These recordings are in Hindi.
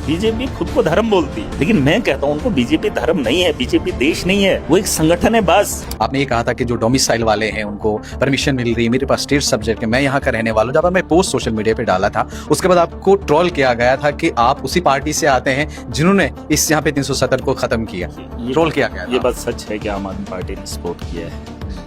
बीजेपी खुद को धर्म बोलती है, लेकिन मैं कहता हूँ उनको बीजेपी धर्म नहीं है, बीजेपी देश नहीं है, वो एक संगठन है बस। आपने ये कहा था कि जो डोमिसाइल वाले हैं उनको परमिशन मिल रही है, मेरे पास स्टेट सब्जेक्ट है, मैं यहाँ का रहने वाला हूँ। जब मैं पोस्ट सोशल मीडिया पे डाला था उसके बाद आपको ट्रोल किया गया था कि आप उसी पार्टी से आते हैं जिन्होंने इस यहाँ पे 370 को खत्म किया, ट्रोल किया गया। ये बात सच है कि आम आदमी पार्टी ने सपोर्ट किया है,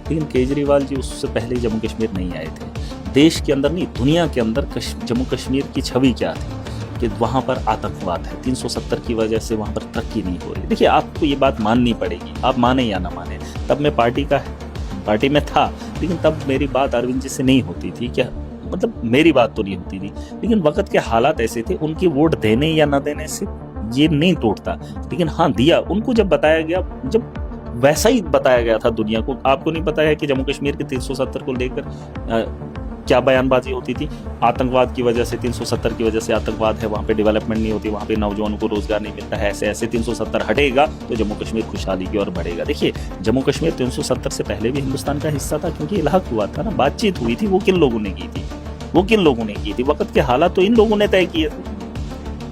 लेकिन केजरीवाल जी उससे पहले जम्मू कश्मीर नहीं आए थे। देश के अंदर नहीं, दुनिया के अंदर जम्मू कश्मीर की छवि क्या थी कि वहाँ पर आतंकवाद है, 370 की वजह से वहाँ पर तरक्की नहीं हो रही। देखिए आपको ये बात माननी पड़ेगी, आप माने या ना माने। तब मैं पार्टी में था, लेकिन तब मेरी बात अरविंद जी से नहीं होती थी, क्या मतलब मेरी बात तो नहीं होती थी, लेकिन वक्त के हालात ऐसे थे, उनकी वोट देने या न देने से ये नहीं टूटता। लेकिन हाँ दिया उनको, जब बताया गया, जब वैसा ही बताया गया था दुनिया को। आपको नहीं पता है कि जम्मू कश्मीर के 370 को लेकर क्या बयानबाजी होती थी? आतंकवाद की वजह से, 370 की वजह से आतंकवाद है, वहाँ पे डेवलपमेंट नहीं होती, वहाँ पे नौजवानों को रोजगार नहीं मिलता है, ऐसे ऐसे 370 हटेगा तो जम्मू कश्मीर खुशहाली की ओर बढ़ेगा। देखिए जम्मू कश्मीर 370 से पहले भी हिंदुस्तान का हिस्सा था, क्योंकि इलाक हुआ था ना, बातचीत हुई थी। वो किन लोगों ने की थी? वक्त के हालात तो इन लोगों ने तय किए थे,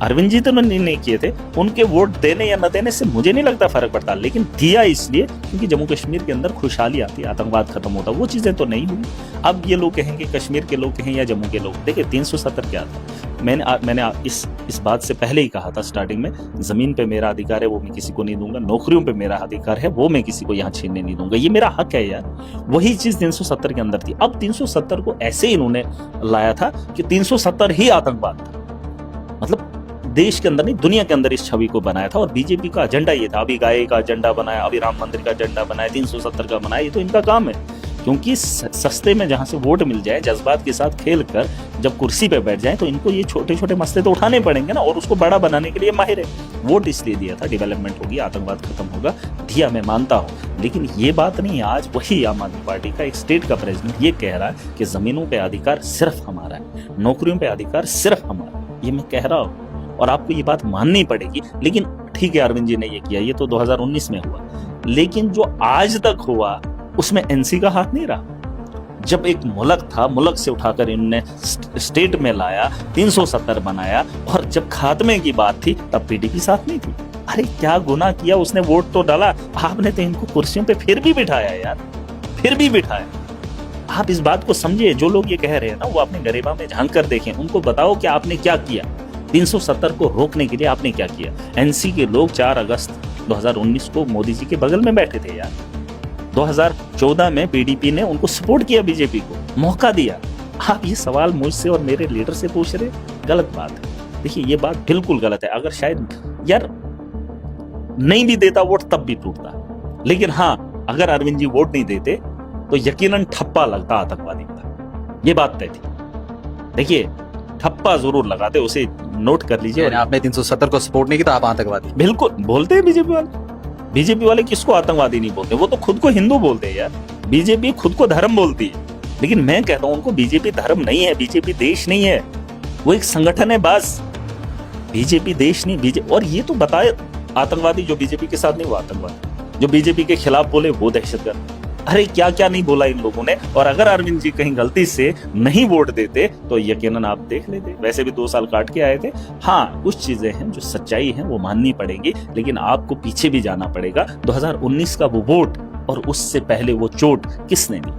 अरविंद जी तो नहीं किए थे। उनके वोट देने या न देने से मुझे नहीं लगता फर्क पड़ता, लेकिन दिया इसलिए क्योंकि जम्मू कश्मीर के अंदर खुशहाली आती, आतंकवाद खत्म होता। वो चीजें तो नहीं हुई। अब ये लोग कहेंगे कश्मीर के लोग कहें या जम्मू के लोग, देखिए 370 क्या था। मैंने इस बात से पहले ही कहा था स्टार्टिंग में, जमीन पे मेरा अधिकार है वो मैं किसी को नहीं दूंगा, नौकरियों पे मेरा अधिकार है वो मैं किसी को यहाँ छीनने नहीं दूंगा, ये मेरा हक है यार। वही चीज 370 के अंदर थी। अब 370 को ऐसे इन्होंने लाया था कि 370 ही आतंकवाद था, मतलब देश के अंदर नहीं दुनिया के अंदर इस छवि को बनाया था। और बीजेपी का एजेंडा ये था, अभी गाय का एजेंडा बनाया, अभी राम मंदिर का एजेंडा बनाया, 370 का बनाया, ये तो इनका काम है। क्योंकि सस्ते में जहां से वोट मिल जाए, जज्बात के साथ खेल कर जब कुर्सी पे बैठ जाए तो इनको ये छोटे छोटे मसले तो उठाने पड़ेंगे ना, और उसको बड़ा बनाने के लिए माहिर है। वोट इसलिए दिया था, डेवलपमेंट होगी, आतंकवाद खत्म होगा, दिया मैं मानता हूँ, लेकिन ये बात नहीं। आज वही आम आदमी पार्टी का एक स्टेट का प्रेसिडेंट ये कह रहा है कि जमीनों पे अधिकार सिर्फ हमारा है, नौकरियों पे अधिकार सिर्फ हमारा है, ये मैं कह रहा हूँ और आपको ये बात माननी पड़ेगी। लेकिन ठीक है अरविंद जी ने ये किया, ये तो 2019 में हुआ, लेकिन जो आज तक हुआ उसमें एनसी का हाथ नहीं रहा। जब एक मुल्क था, मुल्क से उठाकर इन्होंने स्टेट में लाया, 370 बनाया, और जब खात्मे की बात थी तब पीडीपी साथ नहीं थी। अरे क्या गुनाह किया उसने? वोट तो डाला, आपने तो इनको कुर्सियों पे फिर भी बिठाया यार, फिर भी बिठाया। आप इस बात को समझिए, जो लोग ये कह रहे हैं ना वो अपने गरिमा में झांक कर देखें, उनको बताओ कि आपने क्या किया। 370 को रोकने के लिए आपने क्या किया? एनसी के लोग 4 अगस्त 2019 को मोदी जी के बगल में बैठे थे यार। 2014 में पीडीपी ने उनको सपोर्ट किया, बीजेपी को मौका दिया। आप ये सवाल मुझसे और मेरे लीडर से पूछ रहे, गलत बात है। देखिए ये बात बिल्कुल गलत है। अगर शायद यार नहीं भी देता वोट तब भी टूटता, लेकिन हाँ अगर अरविंद जी वोट नहीं देते तो यकीनन ठप्पा लगता आतंकवादी का, ये बात तय थी। देखिए ठप्पा जरूर लगाते, उसे नोट कर लीजिए। आपने 370 को सपोर्ट नहीं किया तो आप आतंकवादी? बिल्कुल बोलते हैं बीजेपी वाले किसको आतंकवादी नहीं बोलते, वो तो खुद को हिंदू बोलते हैं यार। बीजेपी खुद को धर्म बोलती है, लेकिन मैं कहता हूं उनको बीजेपी धर्म नहीं है, बीजेपी देश नहीं है, वो एक संगठन है बस। बीजेपी देश नहीं, बीजेपी। और ये तो बताए आतंकवादी जो बीजेपी के साथ नहीं वो आतंकवादी, जो बीजेपी के खिलाफ बोले वो दहशतगर्द। अरे क्या क्या नहीं बोला इन लोगों ने। और अगर अरविंद जी कहीं गलती से नहीं वोट देते तो यकीनन आप देख लेते, वैसे भी 2 साल काट के आए थे। हाँ कुछ चीजें हैं जो सच्चाई है वो माननी पड़ेगी, लेकिन आपको पीछे भी जाना पड़ेगा। 2019 का वो वोट और उससे पहले वो चोट किसने दी?